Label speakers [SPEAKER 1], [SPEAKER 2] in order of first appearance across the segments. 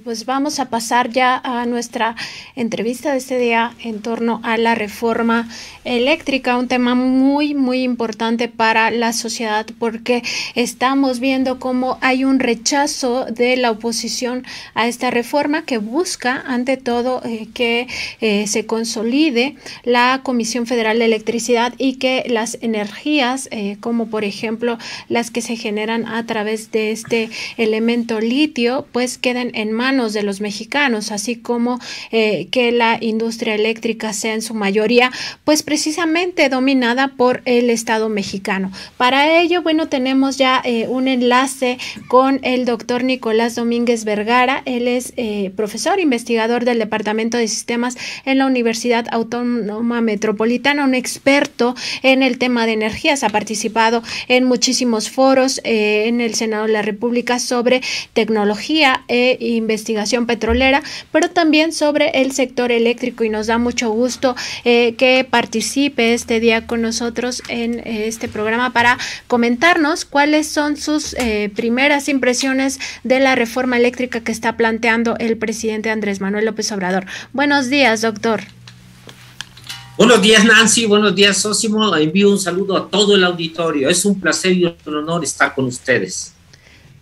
[SPEAKER 1] pues vamos a pasar ya a nuestra entrevista de este día en torno a la reforma eléctrica, un tema muy, muy importante para la sociedad porque estamos viendo cómo hay un rechazo de la oposición a esta reforma que busca, ante todo, que se consolide la Comisión Federal de Electricidad y que las energías, como por ejemplo las que se generan a través de este elemento litio, pues queden en manos de los mexicanos, así como que la industria eléctrica sea en su mayoría, pues precisamente dominada por el Estado mexicano. Para ello, bueno, tenemos ya un enlace con el doctor Nicolás Domínguez Vergara. Él es profesor investigador del Departamento de Sistemas en la Universidad Autónoma Metropolitana, un experto en el tema de energías, ha participado en muchísimos foros en el Senado de la República sobre tecnología e investigación petrolera, pero también sobre el sector eléctrico, y nos da mucho gusto que participe este día con nosotros en este programa para comentarnos cuáles son sus primeras impresiones de la reforma eléctrica que está planteando el presidente Andrés Manuel López Obrador. Buenos días, doctor.
[SPEAKER 2] Buenos días, Nancy. Buenos días, Sósimo. Envío un saludo a todo el auditorio. Es un placer y un honor estar con ustedes.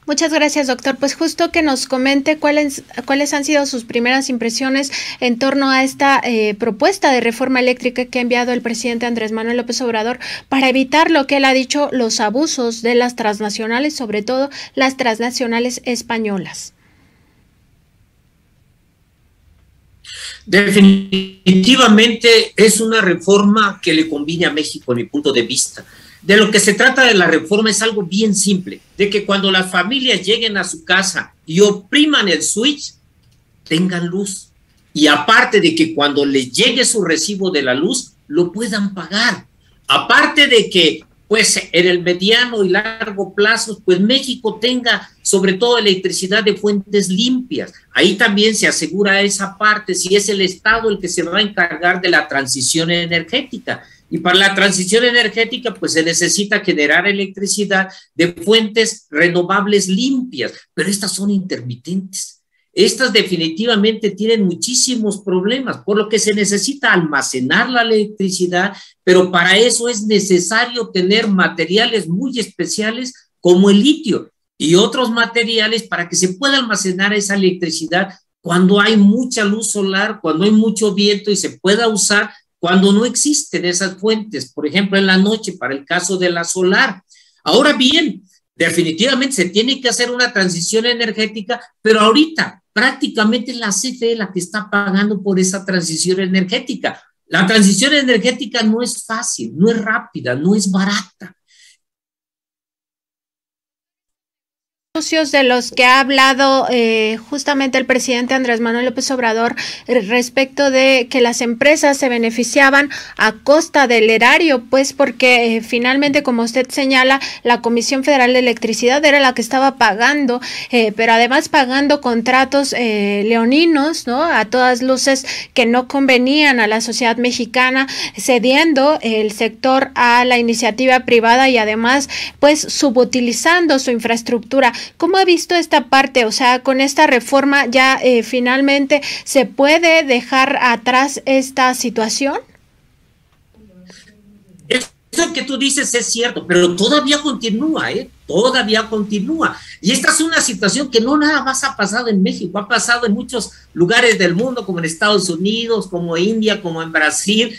[SPEAKER 1] Muchas gracias, doctor. Pues justo que nos comente cuáles han sido sus primeras impresiones en torno a esta propuesta de reforma eléctrica que ha enviado el presidente Andrés Manuel López Obrador para evitar lo que él ha dicho, los abusos de las transnacionales, sobre todo las transnacionales españolas.
[SPEAKER 2] Definitivamente es una reforma que le conviene a México, en mi punto de vista. De lo que se trata de la reforma es algo bien simple, de que cuando las familias lleguen a su casa y opriman el switch, tengan luz. Y aparte de que cuando les llegue su recibo de la luz, lo puedan pagar. Aparte de que, pues, en el mediano y largo plazo, pues México tenga sobre todo electricidad de fuentes limpias. Ahí también se asegura esa parte, si es el Estado el que se va a encargar de la transición energética. Y para la transición energética, pues se necesita generar electricidad de fuentes renovables limpias, pero estas son intermitentes. Estas definitivamente tienen muchísimos problemas, por lo que se necesita almacenar la electricidad, pero para eso es necesario tener materiales muy especiales como el litio y otros materiales para que se pueda almacenar esa electricidad cuando hay mucha luz solar, cuando hay mucho viento y se pueda usar cuando no existen esas fuentes, por ejemplo, en la noche, para el caso de la solar. Ahora bien, definitivamente se tiene que hacer una transición energética, pero ahorita prácticamente la CFE la que está pagando por esa transición energética. La transición energética no es fácil, no es rápida, no es barata.
[SPEAKER 1] De los que ha hablado justamente el presidente Andrés Manuel López Obrador respecto de que las empresas se beneficiaban a costa del erario, pues porque finalmente, como usted señala, la Comisión Federal de Electricidad era la que estaba pagando, pero además pagando contratos leoninos, ¿no? A todas luces que no convenían a la sociedad mexicana, cediendo el sector a la iniciativa privada y además pues subutilizando su infraestructura. ¿Cómo ha visto esta parte? O sea, con esta reforma ya finalmente se puede dejar atrás esta situación.
[SPEAKER 2] Eso que tú dices es cierto, pero todavía continúa, todavía continúa. Y esta es una situación que no nada más ha pasado en México, ha pasado en muchos lugares del mundo, como en Estados Unidos, como India, como en Brasil,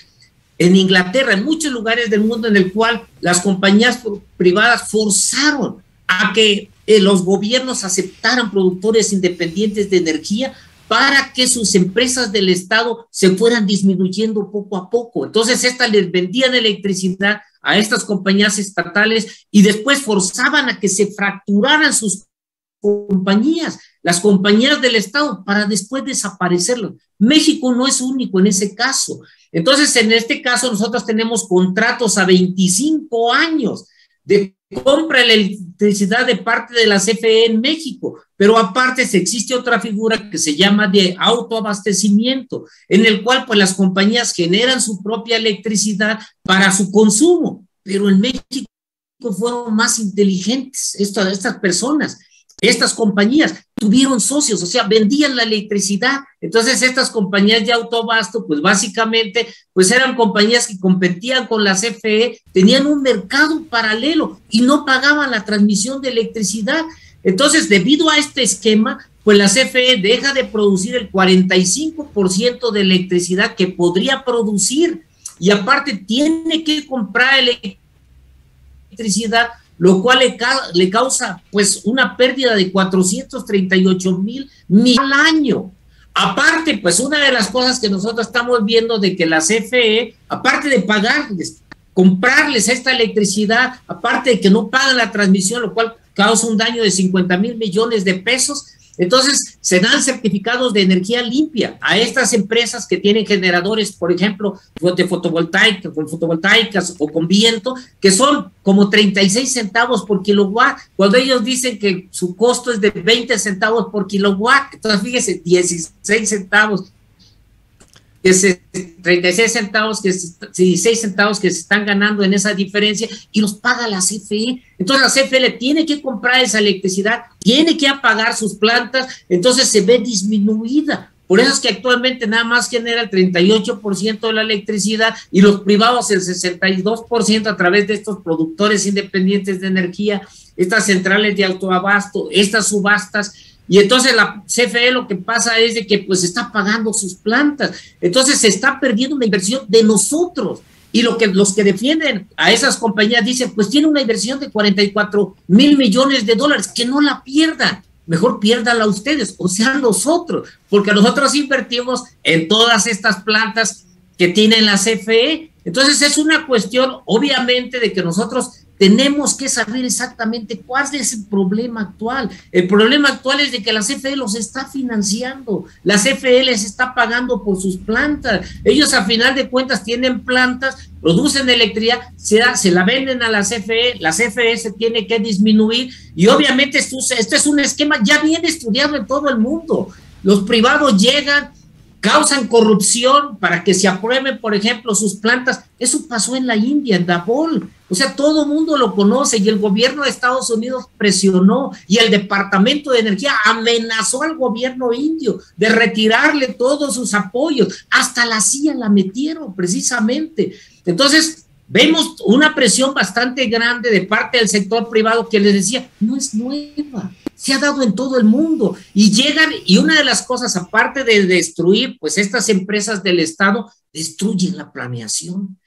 [SPEAKER 2] en Inglaterra, en muchos lugares del mundo en el cual las compañías privadas forzaron a que los gobiernos aceptaran productores independientes de energía para que sus empresas del Estado se fueran disminuyendo poco a poco. Entonces, estas les vendían electricidad a estas compañías estatales y después forzaban a que se fracturaran sus compañías, las compañías del Estado, para después desaparecerlos. México no es único en ese caso. Entonces, en este caso, nosotros tenemos contratos a 25 años de compra de electricidad de parte de la CFE en México, pero aparte existe otra figura que se llama de autoabastecimiento, en el cual pues las compañías generan su propia electricidad para su consumo, pero en México fueron más inteligentes estas personas estas compañías tuvieron socios, o sea, vendían la electricidad. Entonces, estas compañías de autoabasto, pues básicamente, pues eran compañías que competían con la CFE, tenían un mercado paralelo y no pagaban la transmisión de electricidad. Entonces, debido a este esquema, pues la CFE deja de producir el 45% de electricidad que podría producir y aparte tiene que comprar electricidad, lo cual le causa pues una pérdida de 438,000 millones al año. Aparte, pues una de las cosas que nosotros estamos viendo de que la CFE, aparte de pagarles, comprarles esta electricidad, aparte de que no pagan la transmisión, lo cual causa un daño de 50,000 millones de pesos, entonces se dan certificados de energía limpia a estas empresas que tienen generadores, por ejemplo, de fotovoltaica, con fotovoltaicas o con viento, que son como 36 centavos por kilowatt, cuando ellos dicen que su costo es de 20 centavos por kilowatt. Entonces fíjese, 16 centavos, 36 centavos, 16 centavos que se están ganando en esa diferencia y los paga la CFE. Entonces la CFE le tiene que comprar esa electricidad, tiene que apagar sus plantas, entonces se ve disminuida. Por eso es que actualmente nada más genera el 38% de la electricidad y los privados el 62% a través de estos productores independientes de energía, estas centrales de autoabasto, estas subastas. Y entonces la CFE lo que pasa es de que pues está pagando sus plantas, entonces se está perdiendo una inversión de nosotros, y los que defienden a esas compañías dicen, pues tiene una inversión de 44,000 millones de dólares, que no la pierdan, mejor piérdanla ustedes, o sea nosotros, porque nosotros invertimos en todas estas plantas que tiene la CFE. Entonces es una cuestión obviamente de que nosotros tenemos que saber exactamente cuál es el problema actual. El problema actual es de que la CFE los está financiando, la CFE les está pagando por sus plantas. Ellos a final de cuentas tienen plantas, producen electricidad, se la venden a la CFE se tiene que disminuir y obviamente esto es un esquema ya bien estudiado en todo el mundo. Los privados llegan, causan corrupción para que se aprueben, por ejemplo, sus plantas. Eso pasó en la India, en Dabhol. O sea, todo el mundo lo conoce y el gobierno de Estados Unidos presionó y el Departamento de Energía amenazó al gobierno indio de retirarle todos sus apoyos. Hasta la CIA la metieron precisamente. Entonces, vemos una presión bastante grande de parte del sector privado que les decía, no es nueva, se ha dado en todo el mundo y llegan y una de las cosas, aparte de destruir, pues estas empresas del Estado destruyen la planeación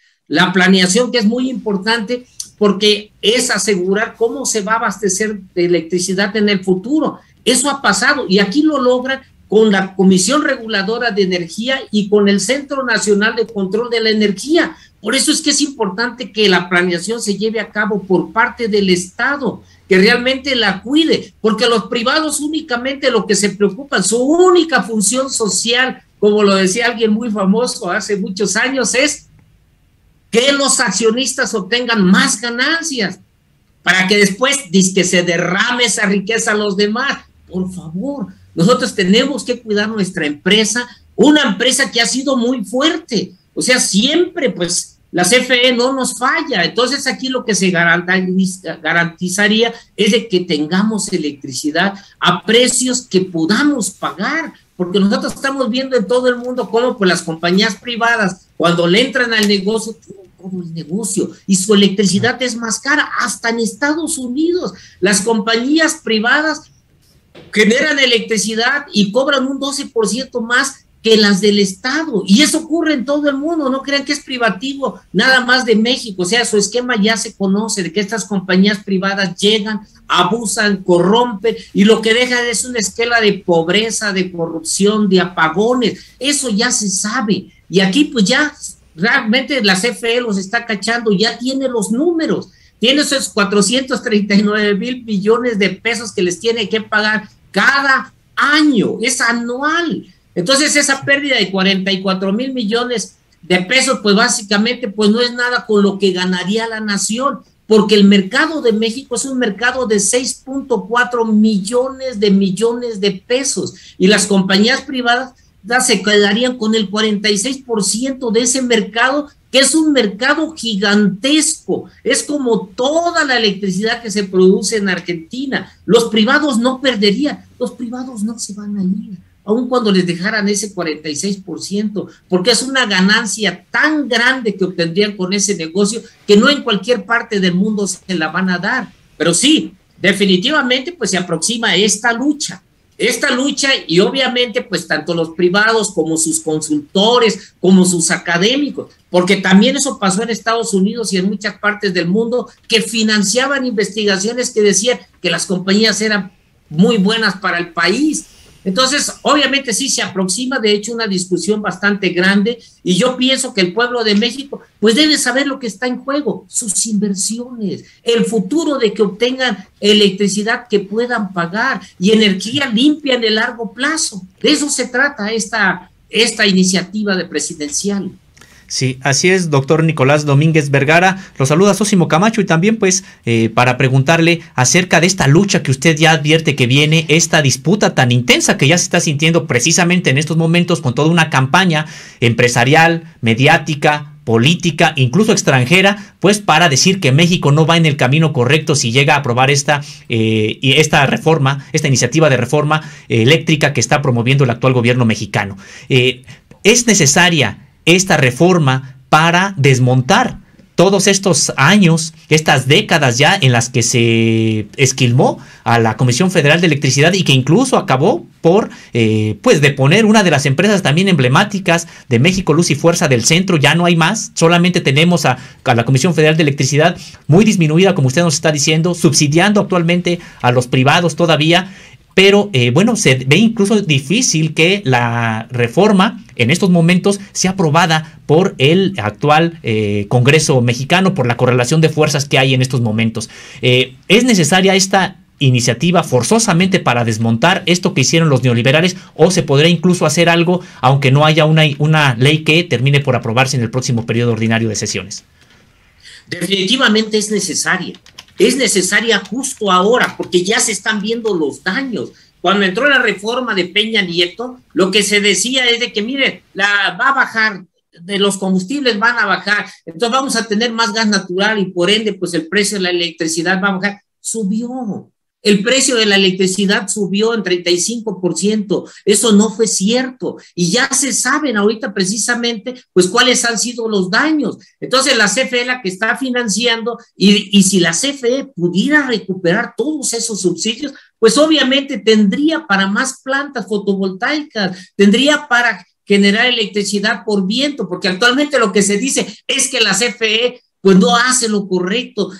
[SPEAKER 2] que es muy importante porque es asegurar cómo se va a abastecer de electricidad en el futuro. Eso ha pasado y aquí lo logran con la Comisión Reguladora de Energía y con el Centro Nacional de Control de la Energía. Por eso es que es importante que la planeación se lleve a cabo por parte del Estado, que realmente la cuide, porque los privados únicamente lo que se preocupan, su única función social, como lo decía alguien muy famoso hace muchos años, es que los accionistas obtengan más ganancias, para que después que se derrame esa riqueza a los demás. Por favor, nosotros tenemos que cuidar nuestra empresa, una empresa que ha sido muy fuerte, o sea, siempre pues la CFE no nos falla. Entonces aquí lo que se garantizaría es de que tengamos electricidad a precios que podamos pagar, porque nosotros estamos viendo en todo el mundo cómo pues las compañías privadas cuando le entran al negocio, todo el negocio y su electricidad es más cara. Hasta en Estados Unidos las compañías privadas generan electricidad y cobran un 12% más que las del Estado, y eso ocurre en todo el mundo. No crean que es privativo nada más de México, o sea, su esquema ya se conoce, de que estas compañías privadas llegan, abusan, corrompen, y lo que dejan es una esquela de pobreza, de corrupción, de apagones. Eso ya se sabe, y aquí pues ya realmente la CFE los está cachando, ya tiene los números, tiene esos 439,000 millones de pesos que les tiene que pagar cada año, es anual. Entonces esa pérdida de 44,000 millones de pesos, pues básicamente pues no es nada con lo que ganaría la nación, porque el mercado de México es un mercado de 6.4 millones de pesos, y las compañías privadas se quedarían con el 46% de ese mercado que es un mercado gigantesco, es como toda la electricidad que se produce en Argentina. Los privados no perderían, los privados no se van a ir, aun cuando les dejaran ese 46%, porque es una ganancia tan grande que obtendrían con ese negocio que no en cualquier parte del mundo se la van a dar. Pero sí, definitivamente pues se aproxima esta lucha y obviamente pues tanto los privados como sus consultores, como sus académicos, porque también eso pasó en Estados Unidos y en muchas partes del mundo, que financiaban investigaciones que decían que las compañías eran muy buenas para el país. Entonces, obviamente sí se aproxima, de hecho, una discusión bastante grande, y yo pienso que el pueblo de México pues debe saber lo que está en juego, sus inversiones, el futuro de que obtengan electricidad que puedan pagar y energía limpia en el largo plazo. De eso se trata esta iniciativa de presidencial.
[SPEAKER 3] Sí, así es, doctor Nicolás Domínguez Vergara. Lo saluda Sósimo Camacho y también pues para preguntarle acerca de esta lucha que usted ya advierte que viene, esta disputa tan intensa que ya se está sintiendo precisamente en estos momentos con toda una campaña empresarial, mediática, política, incluso extranjera, pues para decir que México no va en el camino correcto si llega a aprobar esta reforma, esta iniciativa de reforma eléctrica que está promoviendo el actual gobierno mexicano. Es necesaria esta reforma para desmontar todos estos años, estas décadas ya en las que se esquilmó a la Comisión Federal de Electricidad y que incluso acabó por pues deponer una de las empresas también emblemáticas de México, Luz y Fuerza del Centro. Ya no hay más, solamente tenemos a la Comisión Federal de Electricidad muy disminuida, como usted nos está diciendo, subsidiando actualmente a los privados todavía. Pero bueno, se ve incluso difícil que la reforma en estos momentos sea aprobada por el actual Congreso mexicano, por la correlación de fuerzas que hay en estos momentos. ¿Es necesaria esta iniciativa forzosamente para desmontar esto que hicieron los neoliberales, o se podría incluso hacer algo aunque no haya una ley que termine por aprobarse en el próximo periodo ordinario de sesiones?
[SPEAKER 2] Definitivamente es necesaria. Es necesaria justo ahora, porque ya se están viendo los daños. Cuando entró la reforma de Peña Nieto, lo que se decía es de que, mire, va a bajar, de los combustibles van a bajar, entonces vamos a tener más gas natural y por ende, pues el precio de la electricidad va a bajar. Subió. El precio de la electricidad subió en 35%, eso no fue cierto, y ya se saben ahorita precisamente pues cuáles han sido los daños. Entonces la CFE la que está financiando, y si la CFE pudiera recuperar todos esos subsidios, pues obviamente tendría para más plantas fotovoltaicas, tendría para generar electricidad por viento, porque actualmente lo que se dice es que la CFE pues no hace lo correcto,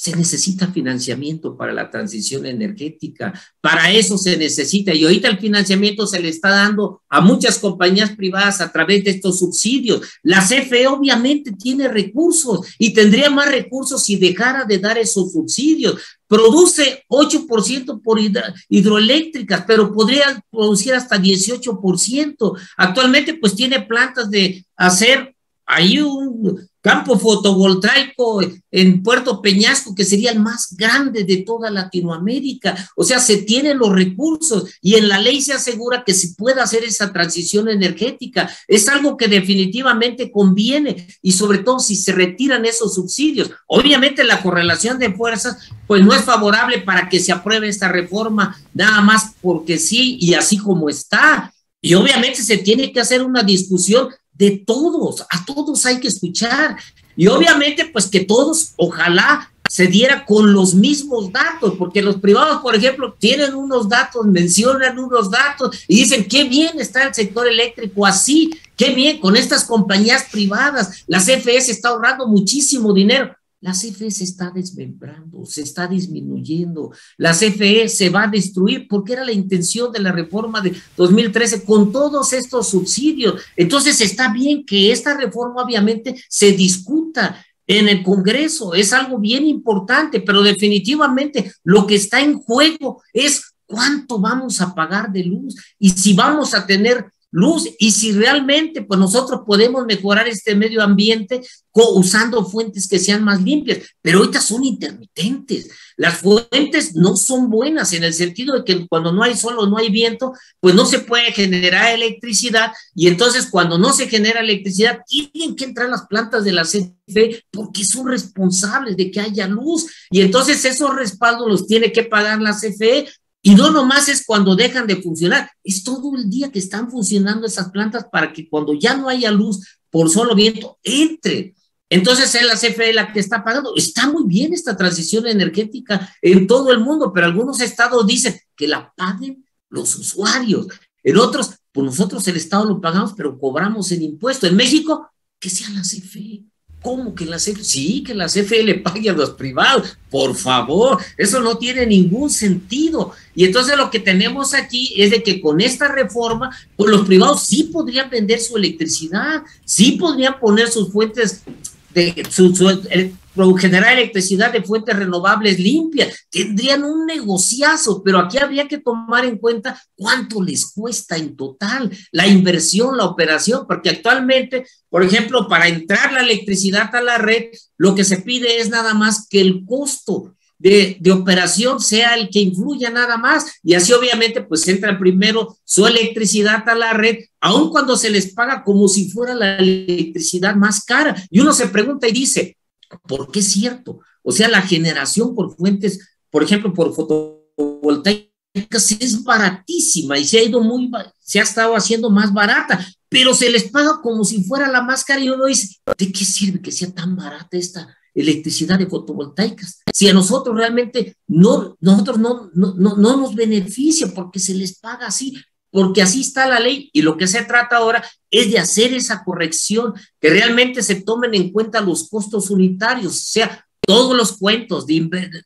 [SPEAKER 2] se necesita financiamiento para la transición energética, para eso se necesita, y ahorita el financiamiento se le está dando a muchas compañías privadas a través de estos subsidios. La CFE obviamente tiene recursos y tendría más recursos si dejara de dar esos subsidios. Produce 8% por hidroeléctricas, pero podría producir hasta 18%. Actualmente pues tiene plantas de hacer ahí un campo fotovoltaico en Puerto Peñasco, que sería el más grande de toda Latinoamérica. O sea, se tienen los recursos y en la ley se asegura que se pueda hacer esa transición energética. Es algo que definitivamente conviene, y sobre todo si se retiran esos subsidios. Obviamente la correlación de fuerzas pues no es favorable para que se apruebe esta reforma, nada más porque sí y así como está. Y obviamente se tiene que hacer una discusión de todos, a todos hay que escuchar, y obviamente pues que todos ojalá se diera con los mismos datos, porque los privados, por ejemplo, tienen unos datos, mencionan unos datos y dicen qué bien está el sector eléctrico así, qué bien con estas compañías privadas, la CFE se está ahorrando muchísimo dinero. La CFE se está desmembrando, se está disminuyendo, la CFE se va a destruir porque era la intención de la reforma de 2013 con todos estos subsidios. Entonces está bien que esta reforma obviamente se discuta en el Congreso, es algo bien importante, pero definitivamente lo que está en juego es cuánto vamos a pagar de luz y si vamos a tener luz y si realmente pues nosotros podemos mejorar este medio ambiente usando fuentes que sean más limpias, pero ahorita son intermitentes. Las fuentes no son buenas en el sentido de que cuando no hay sol o no hay viento, pues no se puede generar electricidad y entonces cuando no se genera electricidad, tienen que entrar las plantas de la CFE porque son responsables de que haya luz y entonces esos respaldos los tiene que pagar la CFE. Y no nomás es cuando dejan de funcionar, es todo el día que están funcionando esas plantas para que cuando ya no haya luz por solo viento, entre. Entonces es la CFE la que está pagando. Está muy bien esta transición energética en todo el mundo, pero algunos estados dicen que la paguen los usuarios. En otros, pues nosotros el estado lo pagamos, pero cobramos el impuesto. En México, que sea la CFE. ¿Cómo que la CFE? Sí, que la CFE le pague a los privados, por favor, eso no tiene ningún sentido. Y entonces lo que tenemos aquí es de que con esta reforma, pues los privados sí podrían vender su electricidad, sí podrían poner sus fuentes generar electricidad de fuentes renovables limpias, tendrían un negociazo, pero aquí habría que tomar en cuenta cuánto les cuesta en total la inversión, la operación, porque actualmente, por ejemplo, para entrar la electricidad a la red, lo que se pide es nada más que el costo de operación sea el que influya nada más, y así obviamente pues entra primero su electricidad a la red, aun cuando se les paga como si fuera la electricidad más cara, y uno se pregunta y dice, ¿por qué es cierto? O sea, la generación por fuentes, por ejemplo, por fotovoltaicas es baratísima y se ha estado haciendo más barata, pero se les paga como si fuera la más cara, y uno dice, ¿de qué sirve que sea tan barata esta electricidad de fotovoltaicas? Si a nosotros realmente no nos beneficia porque se les paga así, porque así está la ley, y lo que se trata ahora es de hacer esa corrección, que realmente se tomen en cuenta los costos unitarios, o sea, todos los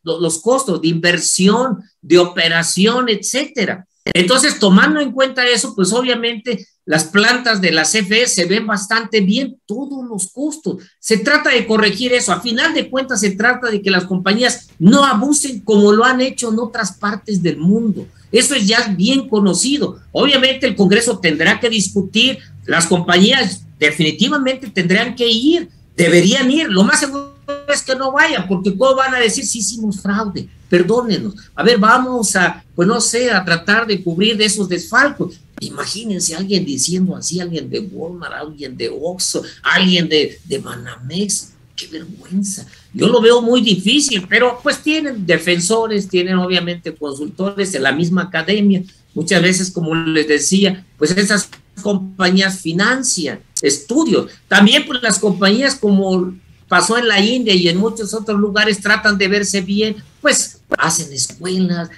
[SPEAKER 2] los costos de inversión, de operación, etcétera. Entonces, tomando en cuenta eso, pues obviamente las plantas de la CFE se ven bastante bien, todos los costos. Se trata de corregir eso. A final de cuentas, se trata de que las compañías no abusen como lo han hecho en otras partes del mundo. Eso es ya bien conocido. Obviamente el Congreso tendrá que discutir, las compañías definitivamente tendrán que ir, deberían ir. Lo más seguro es que no vayan, porque ¿cómo van a decir si hicimos fraude? Perdónenos. A ver, vamos a, pues no sé, a tratar de cubrir de esos desfalcos. Imagínense a alguien diciendo así, alguien de Walmart, alguien de Oxxo, alguien de Banamex. ¡Qué vergüenza! Yo lo veo muy difícil, pero pues tienen defensores, tienen obviamente consultores en la misma academia. Muchas veces, como les decía, pues esas compañías financian estudios. También pues las compañías, como pasó en la India y en muchos otros lugares, tratan de verse bien, pues hacen escuelas,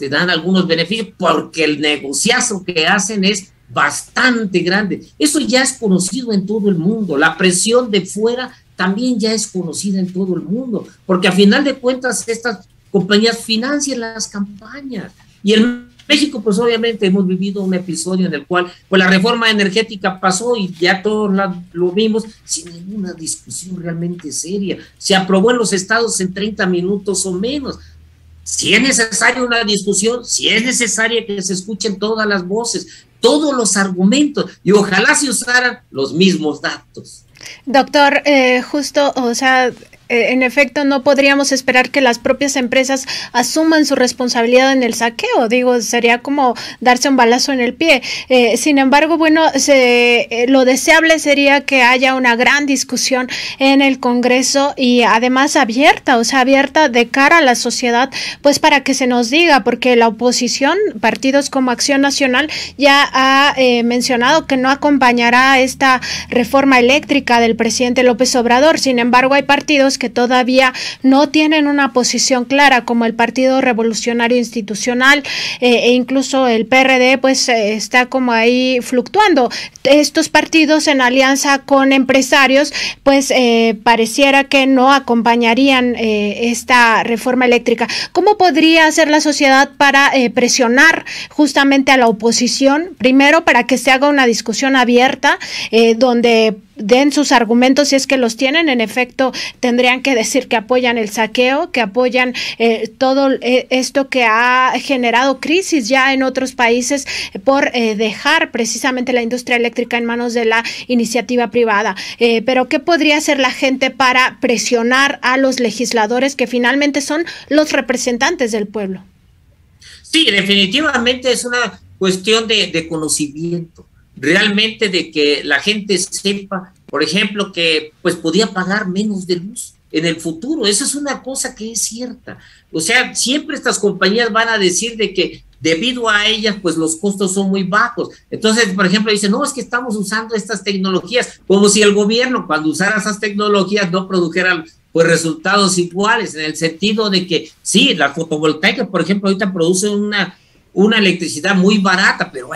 [SPEAKER 2] dan algunos beneficios, porque el negociazo que hacen es bastante grande. Eso ya es conocido en todo el mundo. La presión de fuera también ya es conocida en todo el mundo, porque a final de cuentas estas compañías financian las campañas. Y en México, pues obviamente hemos vivido un episodio en el cual pues la reforma energética pasó y ya todos lo vimos sin ninguna discusión realmente seria. Se aprobó en los estados en 30 minutos o menos. Si es necesaria una discusión, si es necesaria que se escuchen todas las voces, todos los argumentos, y ojalá se usaran los mismos datos.
[SPEAKER 1] Doctor, justo, o sea, en efecto, no podríamos esperar que las propias empresas asuman su responsabilidad en el saqueo. Digo, sería como darse un balazo en el pie. Sin embargo, bueno, lo deseable sería que haya una gran discusión en el Congreso y además abierta, o sea, abierta de cara a la sociedad, pues para que se nos diga, porque la oposición, partidos como Acción Nacional, ya ha mencionado que no acompañará esta reforma eléctrica del presidente López Obrador. Sin embargo, hay partidos que todavía no tienen una posición clara, como el Partido Revolucionario Institucional e incluso el PRD, pues está como ahí fluctuando. Estos partidos en alianza con empresarios, pues pareciera que no acompañarían esta reforma eléctrica. ¿Cómo podría hacer la sociedad para presionar justamente a la oposición? Primero, para que se haga una discusión abierta donde den sus argumentos si es que los tienen. En efecto, tendrían que decir que apoyan el saqueo, que apoyan todo esto que ha generado crisis ya en otros países por dejar precisamente la industria eléctrica en manos de la iniciativa privada. Pero ¿qué podría hacer la gente para presionar a los legisladores que finalmente son los representantes del pueblo?
[SPEAKER 2] Sí, definitivamente es una cuestión de conocimiento, realmente de que la gente sepa, por ejemplo, que pues podía pagar menos de luz en el futuro. Eso es una cosa que es cierta. O sea, siempre estas compañías van a decir de que debido a ellas, pues los costos son muy bajos. Entonces, por ejemplo, dicen, no, es que estamos usando estas tecnologías, como si el gobierno, cuando usara esas tecnologías, no produjera pues resultados iguales, en el sentido de que sí, la fotovoltaica, por ejemplo, ahorita produce una electricidad muy barata, pero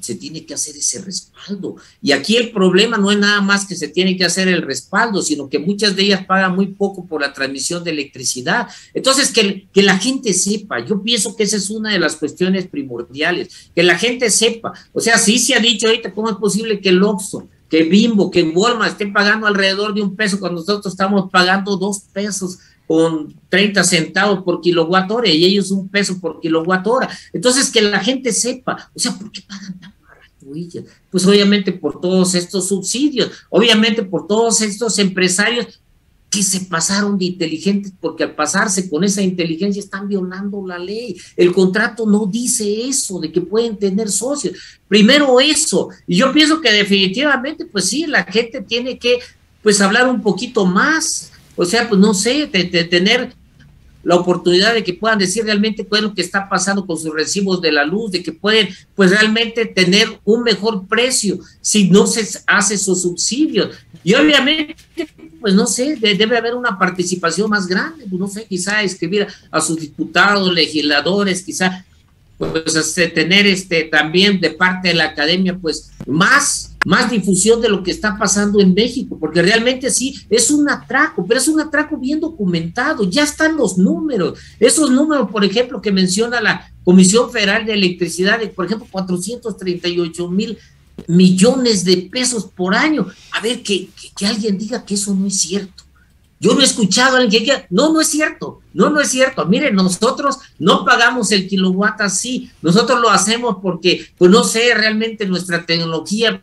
[SPEAKER 2] se tiene que hacer ese respaldo. Y aquí el problema no es nada más que se tiene que hacer el respaldo, sino que muchas de ellas pagan muy poco por la transmisión de electricidad. Entonces, que la gente sepa, yo pienso que esa es una de las cuestiones primordiales, que la gente sepa. O sea, sí se ha dicho ahorita, ¿cómo es posible que el Oxxo, que Bimbo, que Walmart estén pagando alrededor de $1 cuando nosotros estamos pagando $2 con 30 centavos por kilowatt hora y ellos $1 por kilowatt hora? Entonces, que la gente sepa, o sea, ¿por qué pagan tan barato ellas? Pues obviamente por todos estos subsidios, obviamente por todos estos empresarios que se pasaron de inteligentes, porque al pasarse con esa inteligencia están violando la ley. El contrato no dice eso, de que pueden tener socios. Primero eso, y yo pienso que definitivamente, pues sí, la gente tiene que, pues, hablar un poquito más, o sea, pues no sé, de tener la oportunidad de que puedan decir realmente cuál es lo que está pasando con sus recibos de la luz, de que pueden, pues, realmente tener un mejor precio si no se hace esos subsidios. Y obviamente, pues no sé, debe haber una participación más grande, pues no sé, quizá escribir a sus diputados, legisladores, quizá pues tener también de parte de la academia pues más difusión de lo que está pasando en México, porque realmente sí, es un atraco, pero es un atraco bien documentado, ya están los números, esos números, por ejemplo, que menciona la Comisión Federal de Electricidad, de, por ejemplo, 438,000 millones de pesos por año. A ver, que alguien diga que eso no es cierto. Yo no he escuchado a alguien que diga, no es cierto, no es cierto. Miren, nosotros no pagamos el kilowatt así, nosotros lo hacemos porque, pues no sé, realmente nuestra tecnología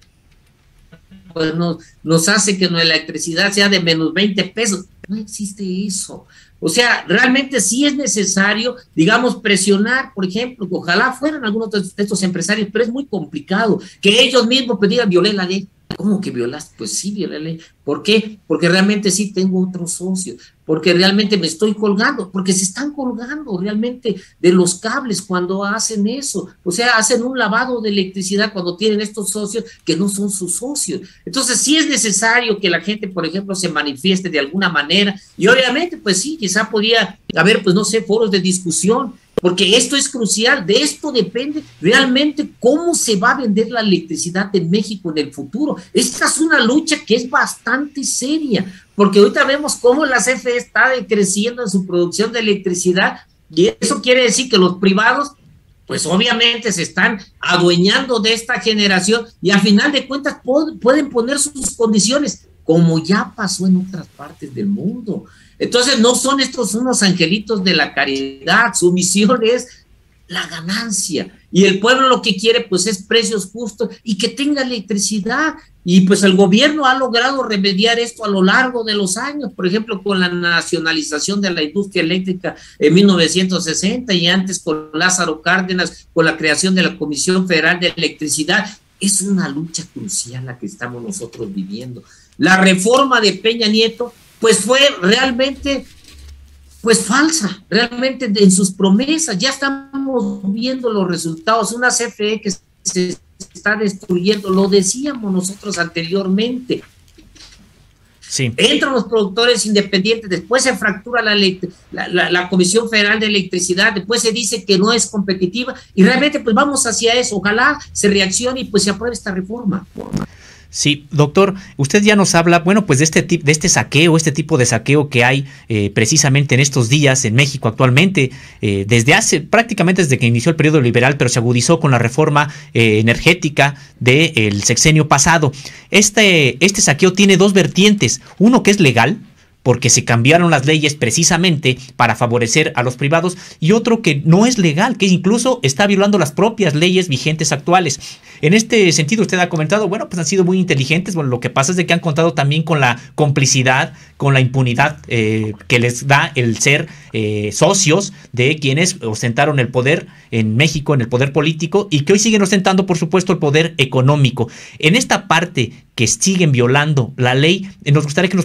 [SPEAKER 2] pues nos hace que nuestra electricidad sea de menos 20 pesos. No existe eso. O sea, realmente sí es necesario, digamos, presionar, por ejemplo, que ojalá fueran algunos de estos empresarios, pero es muy complicado, que ellos mismos pues digan, violé la ley. ¿Cómo que violaste? Pues sí, violé la ley. ¿Por qué? Porque realmente sí tengo otros socios, porque realmente me estoy colgando, porque se están colgando realmente de los cables cuando hacen eso. O sea, hacen un lavado de electricidad cuando tienen estos socios que no son sus socios. Entonces sí es necesario que la gente, por ejemplo, se manifieste de alguna manera, y obviamente, pues sí, quizá podría haber, pues no sé, foros de discusión, porque esto es crucial, de esto depende realmente cómo se va a vender la electricidad en México en el futuro. Esta es una lucha que es bastante seria, porque ahorita vemos cómo la CFE está creciendo en su producción de electricidad, y eso quiere decir que los privados, pues obviamente se están adueñando de esta generación, y al final de cuentas pueden poner sus condiciones, como ya pasó en otras partes del mundo. Entonces no son estos unos angelitos de la caridad, su misión es la ganancia, y el pueblo lo que quiere pues es precios justos y que tenga electricidad, y pues el gobierno ha logrado remediar esto a lo largo de los años, por ejemplo con la nacionalización de la industria eléctrica en 1960 y antes con Lázaro Cárdenas, con la creación de la Comisión Federal de Electricidad. Es una lucha crucial la que estamos nosotros viviendo. La reforma de Peña Nieto pues fue realmente pues falsa, realmente en sus promesas. Ya estamos viendo los resultados, una CFE que se está destruyendo, lo decíamos nosotros anteriormente. Sí. Entran los productores independientes, después se fractura la Comisión Federal de Electricidad, después se dice que no es competitiva, y realmente pues vamos hacia eso. Ojalá se reaccione y pues se apruebe esta reforma.
[SPEAKER 3] Sí, doctor, usted ya nos habla, bueno, pues de este saqueo, este tipo de saqueo que hay precisamente en estos días en México actualmente, prácticamente desde que inició el periodo liberal, pero se agudizó con la reforma energética del sexenio pasado. Este saqueo tiene dos vertientes, uno que es legal, porque se cambiaron las leyes precisamente para favorecer a los privados, y otro que no es legal, que incluso está violando las propias leyes vigentes actuales. En este sentido, usted ha comentado, bueno, pues han sido muy inteligentes. Bueno, lo que pasa es de que han contado también con la complicidad, con la impunidad que les da el ser socios de quienes ostentaron el poder en México, en el poder político, y que hoy siguen ostentando, por supuesto, el poder económico. En esta parte que siguen violando la ley, nos gustaría que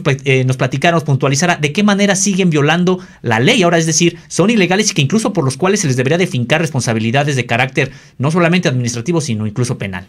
[SPEAKER 3] nos platicara, nos puntualizara de qué manera siguen violando la ley ahora, es decir, son ilegales y que incluso por los cuales se les debería de fincar responsabilidades de carácter no solamente administrativo, sino incluso penal.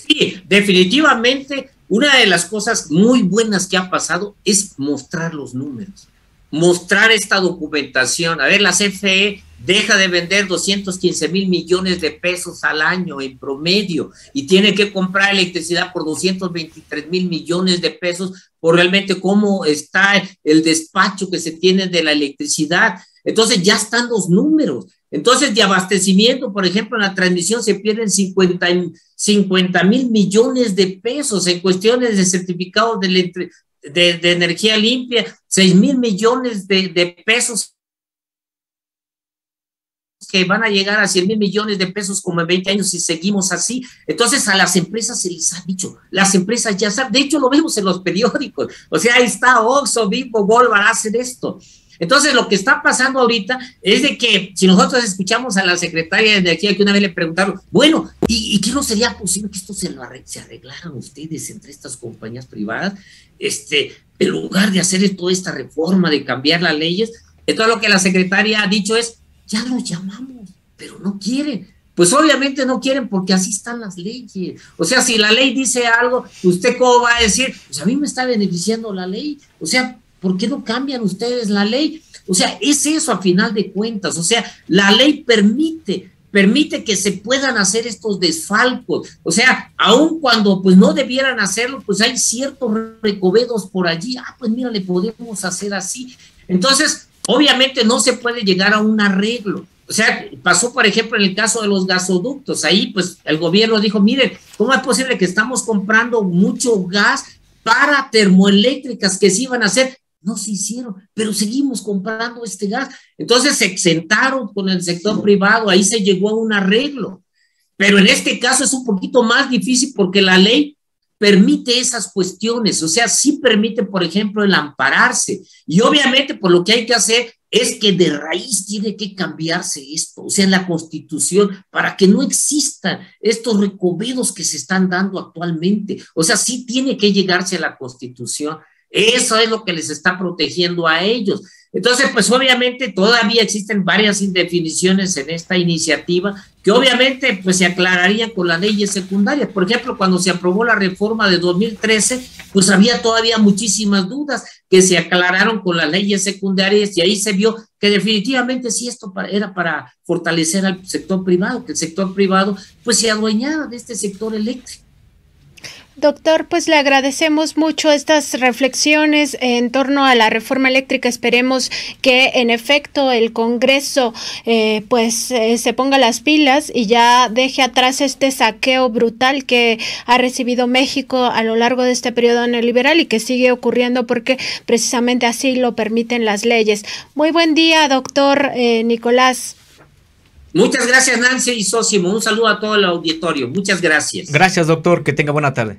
[SPEAKER 2] Sí, definitivamente una de las cosas muy buenas que ha pasado es mostrar los números, mostrar esta documentación. A ver, la CFE deja de vender 215 mil millones de pesos al año en promedio y tiene que comprar electricidad por 223 mil millones de pesos por realmente cómo está el despacho que se tiene de la electricidad. Entonces ya están los números. Entonces de abastecimiento, por ejemplo, en la transmisión se pierden 50 mil millones de pesos en cuestiones de certificados de energía limpia, 6 mil millones de pesos que van a llegar a 100 mil millones de pesos como en 20 años si seguimos así. Entonces a las empresas se les ha dicho, las empresas ya saben, de hecho lo vemos en los periódicos, o sea, ahí está Oxxo, Bimbo, Volvar a hacer esto. Entonces lo que está pasando ahorita es de que si nosotros escuchamos a la secretaria de Energía que una vez le preguntaron, bueno, ¿y qué no sería posible que esto se arreglaran ustedes entre estas compañías privadas? En lugar de hacer toda esta reforma, de cambiar las leyes, entonces lo que la secretaria ha dicho es, ya los llamamos, pero no quieren. Pues obviamente no quieren porque así están las leyes. O sea, si la ley dice algo, ¿usted cómo va a decir? Pues a mí me está beneficiando la ley. O sea, ¿por qué no cambian ustedes la ley? O sea, es eso a final de cuentas. O sea, la ley permite que se puedan hacer estos desfalcos. O sea, aun cuando pues no debieran hacerlo, pues hay ciertos recovedos por allí. Pues mira, le podemos hacer así. Entonces, obviamente no se puede llegar a un arreglo. O sea, pasó, por ejemplo, en el caso de los gasoductos. Ahí, pues, el gobierno dijo, miren, ¿cómo es posible que estamos comprando mucho gas para termoeléctricas que se iban a hacer? No se hicieron, pero seguimos comprando este gas. Entonces se exentaron con el sector privado, ahí se llegó a un arreglo. Pero en este caso es un poquito más difícil porque la ley permite esas cuestiones, o sea, sí permite, por ejemplo, el ampararse. Y obviamente, pues lo que hay que hacer es que de raíz tiene que cambiarse esto, o sea, en la Constitución, para que no existan estos recovedos que se están dando actualmente. O sea, sí tiene que llegarse a la Constitución. Eso es lo que les está protegiendo a ellos. Entonces, pues obviamente todavía existen varias indefiniciones en esta iniciativa que obviamente pues se aclararían con las leyes secundarias. Por ejemplo, cuando se aprobó la reforma de 2013, pues había todavía muchísimas dudas que se aclararon con las leyes secundarias y ahí se vio que definitivamente sí esto era para fortalecer al sector privado, que el sector privado pues se adueñara de este sector eléctrico.
[SPEAKER 1] Doctor, pues le agradecemos mucho estas reflexiones en torno a la reforma eléctrica. Esperemos que en efecto el Congreso se ponga las pilas y ya deje atrás este saqueo brutal que ha recibido México a lo largo de este periodo neoliberal y que sigue ocurriendo porque precisamente así lo permiten las leyes. Muy buen día, doctor Nicolás.
[SPEAKER 2] Muchas gracias, Nancy y Sósimo. Un saludo a todo el auditorio. Muchas gracias.
[SPEAKER 3] Gracias, doctor. Que tenga buena tarde.